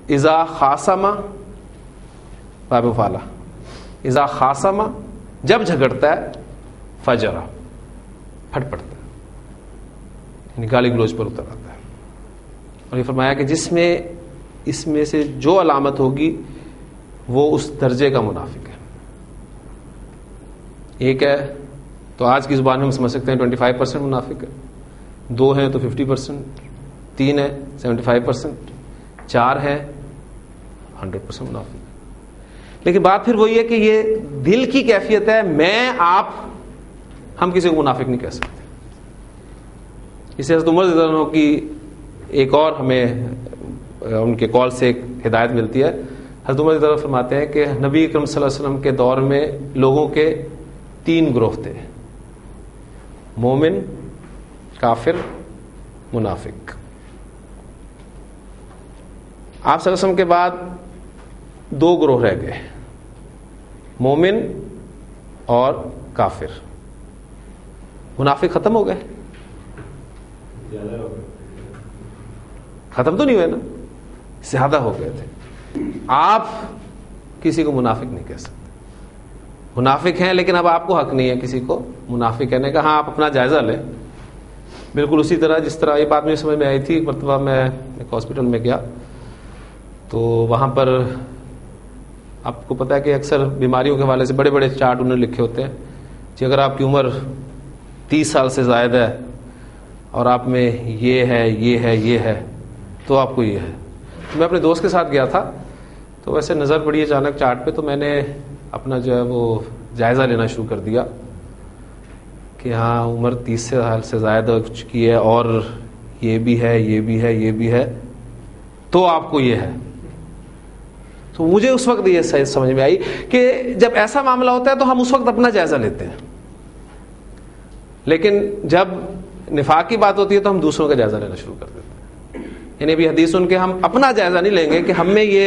اذا خاصم باب فعلا، اذا خاصم جب جھگڑتا ہے، فجر پھٹ پڑتا ہے، یعنی گالی گلوچ پر اتر آتا ہے. اور یہ فرمایا کہ جس میں اس میں سے جو علامت ہوگی وہ اس درجے کا منافق ہے. ایک ہے تو آج کی زبان میں ہم سمجھ سکتے ہیں 25% منافق ہے، 2 ہیں تو 50%، 3 ہے 75%، 4 ہے 100% منافق. لیکن بات پھر وہی ہے کہ یہ دل کی کیفیت ہے. میں آپ ہم کسی کو منافق نہیں کہہ سکتے. اس سے حضرت عمر رضی اللہ عنہ کی ایک اور ہمیں ان کے قول سے ایک ہدایت ملتی ہے. حضرت عمر رضی اللہ عنہ فرماتے ہیں کہ نبی اکرم صلی اللہ علیہ وسلم کے دور میں لوگوں کے 3 گروہ تھے: مومن، کافر، منافق. آپ صلی اللہ علیہ وسلم کے بعد 2 گروہ رہ گئے: مومن اور کافر. منافق ختم ہو گئے؟ ختم تو نہیں ہوئے نا، زیادہ ہو گئے تھے. آپ کسی کو منافق نہیں کہہ سکتے. منافق ہیں لیکن اب آپ کو حق نہیں ہے کسی کو منافق کہنے کا. ہاں آپ اپنا جائزہ لیں. بالکل اسی طرح جس طرح یہ بات مجھے سمجھ میں آئی تھی. ایک مرتبہ میں ایک ہاسپٹل میں گیا تو وہاں پر آپ کو پتہ ہے کہ اکثر بیماریوں کے حوالے سے بڑے بڑے چارٹ انہوں نے لکھے ہوتے ہیں کہ اگر آپ کی عمر 30 سال سے زائد ہے اور آپ میں یہ ہے یہ ہے یہ ہے تو آپ کو یہ ہے. میں اپنے دوست کے ساتھ گیا تھا تو ویسے نظر پڑی اچانک چارٹ پہ، تو میں نے اپنا جو ہے وہ جائزہ لینا شروع کر دیا کہ ہاں عمر 30 سال سے زائد ہو چکی ہے اور یہ بھی ہے یہ بھی ہے یہ بھی ہے تو آپ کو یہ ہے. تو مجھے اس وقت یہ صحیح سمجھ میں آئی کہ جب ایسا معاملہ ہوتا ہے تو ہم اس وقت اپنا جائزہ لیتے ہیں، لیکن جب نفاق کی بات ہوتی ہے تو ہم دوسروں کا جائزہ لینا شروع کر دیتے ہیں. یعنی ابھی حدیث سن کے ہم اپنا جائزہ نہیں لیں گے کہ ہم میں یہ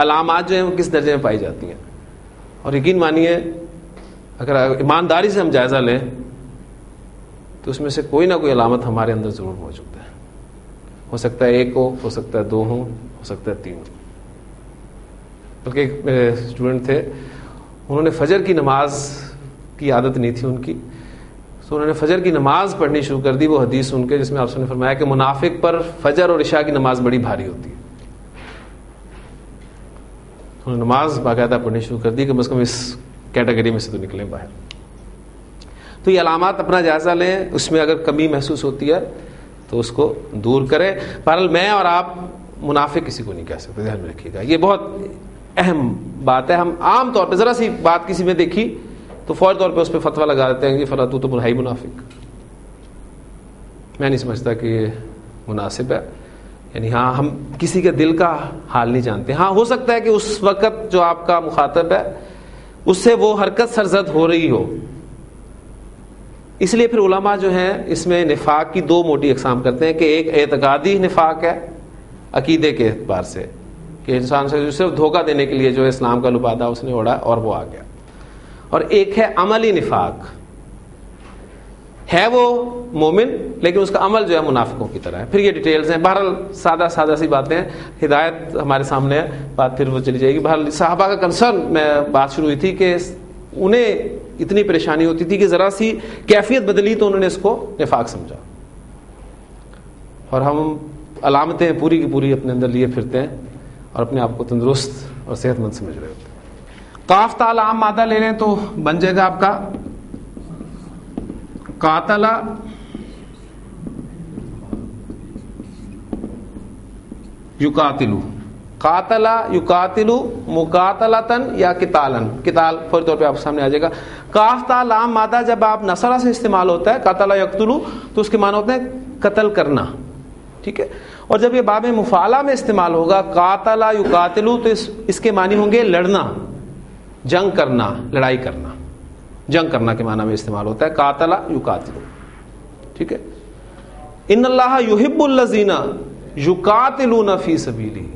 علامات جو ہیں وہ کس درجے میں پائی جاتی ہیں. اور یقین مانیے اگر ایمانداری سے ہم جائزہ لیں تو اس میں سے کوئی نہ کوئی علامت ہمارے اندر ضرور موجود ہے. ہو سکتا ہے 1 ہو سکتا ہے 2 ہو سکتا ہے 3 ہو. بلکہ ایک میرے اسٹوڈنٹ تھے، انہوں نے فجر کی نماز کی عادت نہیں تھی ان کی، تو انہوں نے فجر کی نماز پڑھنی شروع کر دی وہ حدیث سن کے جس میں آپ نے فرمایا کہ منافق پر فجر اور عشاء کی نماز بڑی بھاری ہوتی ہے. انہوں نے نماز باقاعدہ پڑھنی شروع کر دی کہ کم از کم اس کیٹیگری میں سے تو نکلیں باہر. تو یہ علامات اپنا جائزہ لیں، اس میں اگر کمی محسوس ہوتی ہے تو اس کو دور کریں. بہرحال میں اور آپ منافق کسی کو نہیں کہہ سکتے، ذہن میں رکھیے گا. یہ بہت اہم بات ہے. ہم عام طور پہ ذرا سی بات کسی میں دیکھی تو فوری طور پہ اس پہ فتویٰ لگا دیتے ہیں کہ فلاں تو بڑھائی منافق. میں نہیں سمجھتا کہ یہ مناسب ہے. یعنی ہاں ہم کسی کے دل کا حال نہیں جانتے. ہاں ہو سکتا ہے کہ اس وقت جو آپ کا مخاطب ہے اس سے وہ حرکت سرزد ہو رہی ہو. اس لیے پھر علماء جو ہیں اس میں نفاق کی 2 موٹی اقسام کرتے ہیں کہ ایک اعتقادی نفاق ہے عقیدے کے اعتبار سے کہ انسان سے صرف دھوکہ دینے کے لیے جو اسلام کا لبادہ اس نے اوڑھا اور وہ آ گیا، اور ایک ہے عملی نفاق. ہے وہ مومن لیکن اس کا عمل جو ہے منافقوں کی طرح ہے. پھر یہ ڈیٹیلز ہیں. بہرحال سادہ سی باتیں ہیں. ہدایت ہمارے سامنے ہے، بات پھر وہ چلی جائے گی. بہرحال صحابہ کا کنسرن میں بات شروع ہوئی تھی کہ انہیں اتنی پریشانی ہوتی تھی کہ ذرا سی کیفیت بدلی تو انہوں نے اس کو نفاق سمجھا، اور ہم علامتیں پوری کی پوری اپنے اندر لیے پھرتے ہیں اور اپنے آپ کو تندرست اور صحت مند سمجھ رہے ہوتے ہیں. قاف تا لام مادہ لے لیں تو بن جائے گا آپ کا قاتل یقاتلو. قاتل یقاتلو مقاتلتن یا قتالن. قتال فوری طور پہ آپ سامنے آ جائے گا. کاف تا لام مادہ جب آپ نصرہ سے استعمال ہوتا ہے قاتل یقتلو تو اس کے معنی ہوتے ہیں قتل کرنا، ٹھیک ہے. اور جب یہ باب مفعلہ میں استعمال ہوگا قاتل یقاتلو تو اس کے معنی ہوں گے لڑنا، جنگ کرنا، لڑائی کرنا. جنگ کرنا کے معنی میں استعمال ہوتا ہے قاتل یقاتلو، ٹھیک ہے. ان اللہ یحب الذین یقاتلون فی سبیلہ.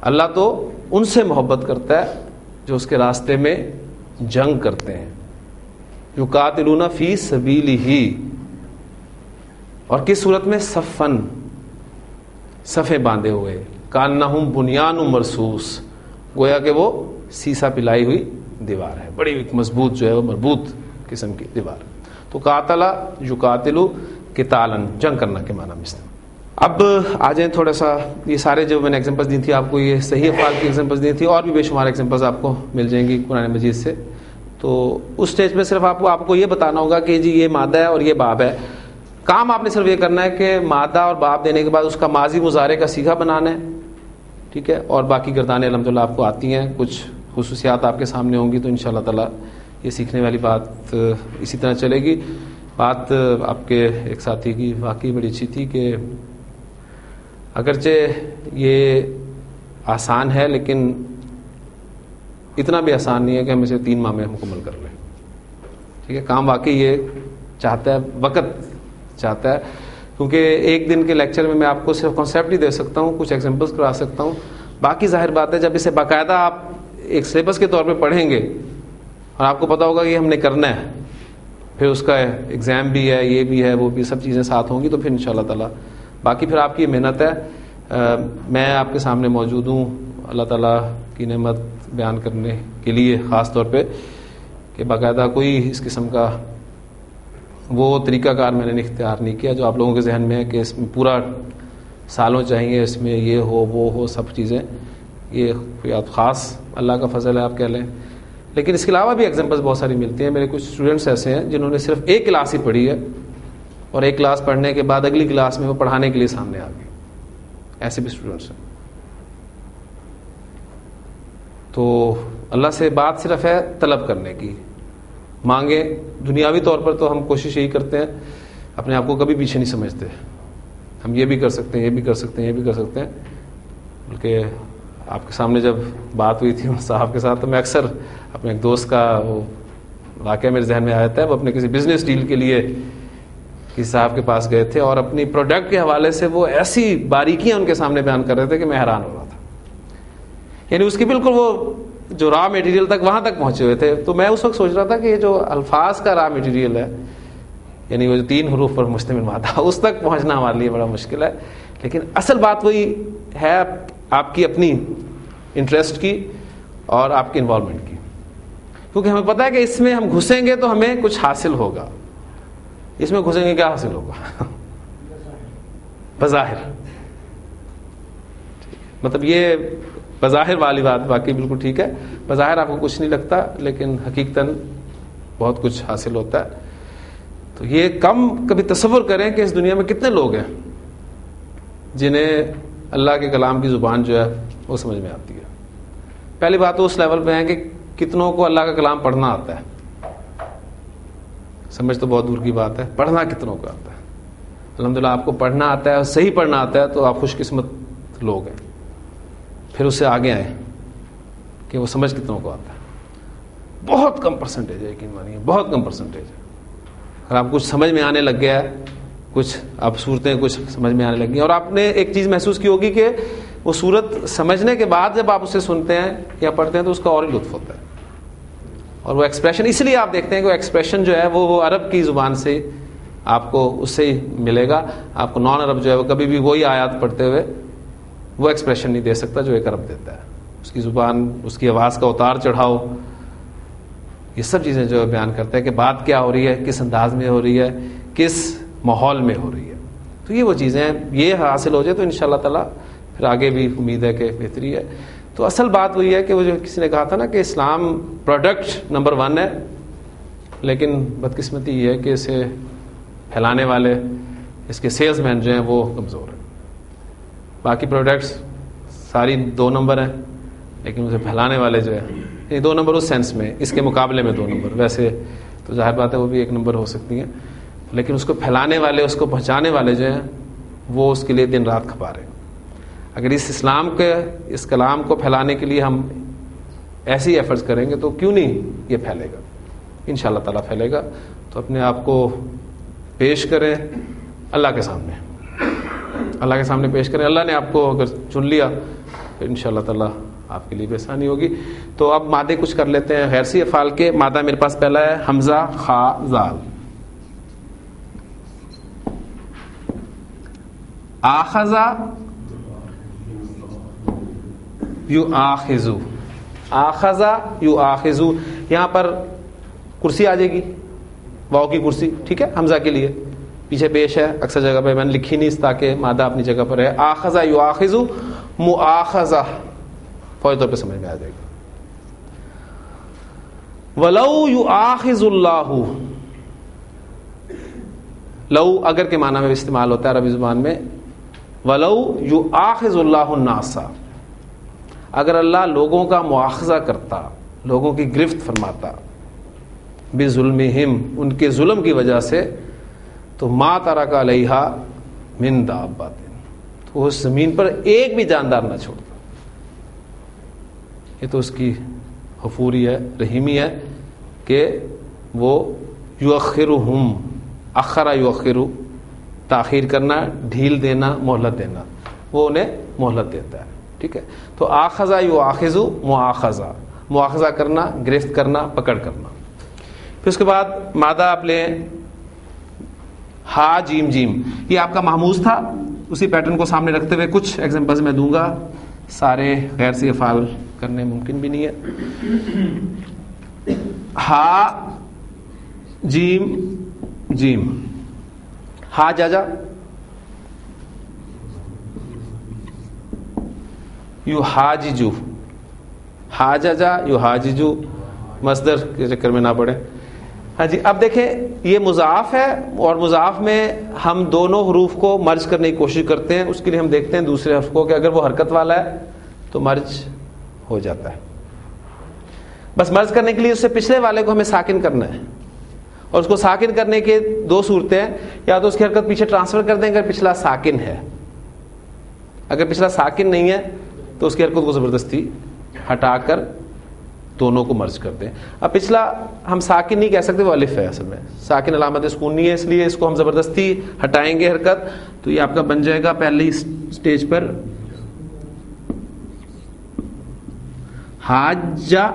اللہ تو ان سے محبت کرتا ہے جو اس کے راستے میں جنگ کرتے ہیں. یقاتلون فی سبیلہ، اور کس صورت میں؟ صفن، صفے باندھے ہوئے، کانہم بنیان مرصوص، گویا کہ وہ سیسا پلائی ہوئی دیوار ہے، بڑی مضبوط جو ہے وہ مربوط قسم کی دیوار. تو قاتلا یقاتلو قتالن، جنگ کرنا کے معنی میں. اب آ جائیں تھوڑا سا، یہ سارے جو میں نے ایگزامپلس دی تھی آپ کو، یہ صحیح افعال کی ایگزامپلس دی تھی، اور بھی بے شمار ایگزامپلس آپ کو مل جائیں گی قرآن مجید سے. تو اس سٹیج پہ صرف آپ کو یہ بتانا ہوگا کہ جی یہ مادہ ہے اور یہ باب ہے. کام آپ نے صرف یہ کرنا ہے کہ مادہ اور باب دینے کے بعد اس کا ماضی مضارع کا صیغہ بنانا ہے، ٹھیک ہے، اور باقی گردانیں الحمدللہ آپ کو آتی ہیں، کچھ خصوصیات آپ کے سامنے ہوں گی، تو انشاءاللہ تعالی یہ سیکھنے والی بات اسی طرح چلے گی. بات آپ کے ایک ساتھی کی واقعی بڑی اچھی تھی کہ اگرچہ یہ آسان ہے لیکن اتنا بھی آسان نہیں ہے کہ ہم اسے 3 ماہ میں مکمل کر لیں. ٹھیک ہے، کام واقعی یہ چاہتا ہے، وقت چاہتا ہے، کیونکہ ایک دن کے لیکچر میں آپ کو صرف کانسیپٹ ہی دے سکتا ہوں، کچھ ایگزامپلس کرا سکتا ہوں. باقی ظاہر بات ہے جب اسے باقاعدہ آپ ایک سلیبس کے طور پہ پڑھیں گے اور آپ کو پتا ہوگا کہ ہم نے کرنا ہے، پھر اس کا ایگزام بھی ہے، یہ بھی ہے، وہ بھی، سب چیزیں ساتھ ہوں گی، تو پھر انشاءاللہ تعالی باقی پھر آپ کی محنت ہے. میں آپ کے سامنے موجود ہوں اللہ تعالیٰ کی نعمت بیان کرنے کے لیے، خاص طور پہ کہ باقاعدہ کوئی اس قسم کا وہ طریقہ کار میں نے اختیار نہیں کیا جو آپ لوگوں کے ذہن میں ہے کہ اس میں پورا سالوں چاہیے، اس میں یہ ہو وہ ہو سب چیزیں. یہ کوئی خاص اللہ کا فضل ہے آپ کہہ لیں. لیکن اس کے علاوہ بھی ایگزامپلس بہت ساری ملتی ہیں. میرے کچھ اسٹوڈنٹس ایسے ہیں جنہوں نے صرف ایک کلاس ہی پڑھی ہے اور ایک کلاس پڑھنے کے بعد اگلی کلاس میں وہ پڑھانے کے لیے سامنے آ گئے. ایسے بھی اسٹوڈنٹس ہیں. تو اللہ سے بات صرف ہے طلب کرنے کی، مانگیں. دنیاوی طور پر تو ہم کوشش یہی کرتے ہیں، اپنے آپ کو کبھی پیچھے نہیں سمجھتے، ہم یہ بھی کر سکتے ہیں، یہ بھی کر سکتے ہیں، یہ بھی کر سکتے ہیں. بلکہ آپ کے سامنے جب بات ہوئی تھی صاحب کے ساتھ، تو میں اکثر اپنے ایک دوست کا وہ واقعہ میرے ذہن میں آیا تھا. وہ اپنے کسی بزنس ڈیل کے لیے کسی صاحب کے پاس گئے تھے اور اپنی پروڈکٹ کے حوالے سے وہ ایسی باریکیاں ان کے سامنے بیان کر رہے تھے کہ میں حیران ہو رہا تھا. یعنی اس کی بالکل وہ جو را میٹیریل تک وہاں تک پہنچے ہوئے تھے. تو میں اس وقت سوچ رہا تھا کہ یہ جو الفاظ کا را میٹیریل ہے، یعنی وہ جو 3 حروف پر مشتمل مادہ، اس تک پہنچنا ہمارے لیے بڑا مشکل ہے. لیکن اصل بات وہی ہے آپ کی اپنی انٹرسٹ کی اور آپ کی انوالومنٹ کی، کیونکہ ہمیں پتہ ہے کہ اس میں ہم گھسیں گے تو ہمیں کچھ حاصل ہوگا. اس میں گھسیں گے کیا حاصل ہوگا؟ بظاہر، مطلب یہ بظاہر والی بات باقی بالکل ٹھیک ہے. بظاہر آپ کو کچھ نہیں لگتا لیکن حقیقتاً بہت کچھ حاصل ہوتا ہے. تو یہ کم کبھی تصور کریں کہ اس دنیا میں کتنے لوگ ہیں جنہیں اللہ کے کلام کی زبان جو ہے وہ سمجھ میں آتی ہے. پہلی بات تو اس لیول پہ ہے کہ کتنوں کو اللہ کا کلام پڑھنا آتا ہے. سمجھ تو بہت دور کی بات ہے، پڑھنا کتنوں کو آتا ہے. الحمدللہ آپ کو پڑھنا آتا ہے اور صحیح پڑھنا آتا ہے تو آپ خوش قسمت لوگ ہیں. پھر اس سے آگے آئیں کہ وہ سمجھ کتنوں کو آتا ہے. بہت کم پرسنٹیج ہے، یقین مانیے بہت کم پرسنٹیج ہے. اگر آپ کچھ سمجھ میں آنے لگ گیا ہے، کچھ آپ صورتیں کچھ سمجھ میں آنے لگی ہیں، اور آپ نے ایک چیز محسوس کی ہوگی کہ وہ صورت سمجھنے کے بعد جب آپ اسے سنتے ہیں یا پڑھتے ہیں تو اس کا اور ہی لطف ہوتا ہے. اور وہ ایکسپریشن، اس لیے آپ دیکھتے ہیں کہ وہ ایکسپریشن جو ہے وہ عرب کی زبان سے آپ کو اس سے ہی ملے گا. آپ کو نان عرب جو ہے وہ کبھی بھی وہی آیات پڑھتے ہوئے وہ ایکسپریشن نہیں دے سکتا جو ایک عرب دیتا ہے. اس کی زبان، اس کی آواز کا اتار چڑھاؤ، یہ سب چیزیں جو بیان کرتا ہے کہ بات کیا ہو رہی ہے، کس انداز میں ہو رہی ہے، کس ماحول میں ہو رہی ہے. تو یہ وہ چیزیں یہ حاصل ہو جائے تو انشاءاللہ تعالی پھر آگے بھی امید ہے کہ بہتری ہے. تو اصل بات وہی ہے کہ وہ جو کسی نے کہا تھا نا کہ اسلام پروڈکٹ نمبر 1 ہے، لیکن بدقسمتی یہ ہے کہ اسے پھیلانے والے، اس کے سیلز مین جو ہیں وہ کمزور ہیں. باقی پروڈکٹس ساری 2 نمبر ہیں، لیکن اسے پھیلانے والے جو ہے 2 نمبر اس سینس میں، اس کے مقابلے میں 2 نمبر. ویسے تو ظاہر بات ہے وہ بھی 1 نمبر ہو سکتی ہیں، لیکن اس کو پھیلانے والے، اس کو پہنچانے والے جو ہیں وہ اس کے لیے دن رات کھپا رہے ہیں. اگر اس اسلام کے، اس کلام کو پھیلانے کے لیے ہم ایسی ایفرٹس کریں گے تو کیوں نہیں یہ پھیلے گا، انشاءاللہ تعالیٰ پھیلے گا. تو اپنے آپ کو پیش کریں اللہ کے سامنے، اللہ کے سامنے پیش کریں. اللہ نے آپ کو اگر چن لیا پھر انشاءاللہ تعالیٰ آپ کے لیے بھی آسانی ہوگی. تو اب مادے کچھ کر لیتے ہیں غیر سی افعال کے. مادہ میرے پاس پہلا ہے حمزہ خا زال. آخذہ یؤاخذو، آخذا یؤاخذو، یہاں پر کرسی آ جائے گی، واو کی کرسی، ٹھیک ہے، حمزہ کے لیے پیچھے پیش ہے اکثر جگہ پہ، میں نے لکھی نہیں تاکہ مادہ اپنی جگہ پر ہے. آخذا یؤاخذو، مؤاخذہ فوری طور پہ سمجھ میں آ جائے گا. وَلَوْ يُؤَاخِذُ اللَّهُ، لو اگر کے معنی میں استعمال ہوتا ہے عربی زبان میں. وَلَوْ يُؤَاخِذُ اللَّهُ النَّاسَ، اگر اللہ لوگوں کا مؤاخذہ کرتا، لوگوں کی گرفت فرماتا، بِظُلْمِهِمْ، ان کے ظلم کی وجہ سے، تو مَا تَرَكَ عَلَيْهَا مِن دَابَّةٍ، تو اس زمین پر ایک بھی جاندار نہ چھوڑتا. یہ تو اس کی غفوری ہے، رحیمی ہے کہ وہ یؤخرہم، اخرا یؤخر، تاخیر کرنا، ڈھیل دینا، مہلت دینا، وہ انہیں مہلت دیتا ہے. ٹھیک ہے، تو آخذا یؤاخذ، مؤاخذہ، مؤاخذہ کرنا، گرفت کرنا، پکڑ کرنا. پھر اس کے بعد مادہ آپ لیں ہا جیم جیم، یہ آپ کا محموز تھا. اسی پیٹرن کو سامنے رکھتے ہوئے کچھ ایگزامپلز میں دوں گا، سارے غیر سے افعال کرنے ممکن بھی نہیں ہے. ہا جیم جیم، ہا جاجا، یحاججو، ہا جاجا یحاججو، مصدر کے چکر میں نہ پڑے. ہاں جی، اب دیکھیں یہ مضاف ہے اور مضاف میں ہم دونوں حروف کو مرج کرنے کی کوشش کرتے ہیں. اس کے لیے ہم دیکھتے ہیں دوسرے حرف کو کہ اگر وہ حرکت والا ہے تو مرج ہو جاتا ہے. بس مرج کرنے کے لیے اس سے پچھلے والے کو ہمیں ساکن کرنا ہے، اور اس کو ساکن کرنے کے دو صورتیں ہیں. یا تو اس کی حرکت پیچھے ٹرانسفر کر دیں اگر پچھلا ساکن ہے، اگر پچھلا ساکن نہیں ہے تو اس کی حرکت کو زبردستی ہٹا کر دونوں کو مرج کر دیں. اب پچھلا ہم ساکن نہیں کہہ سکتے، وہ الف ہے، اصل میں ساکن علامت سکون نہیں ہے، اس لیے اس کو ہم زبردستی ہٹائیں گے حرکت. تو یہ آپ کا بن جائے گا پہلی سٹیج پر حاجہ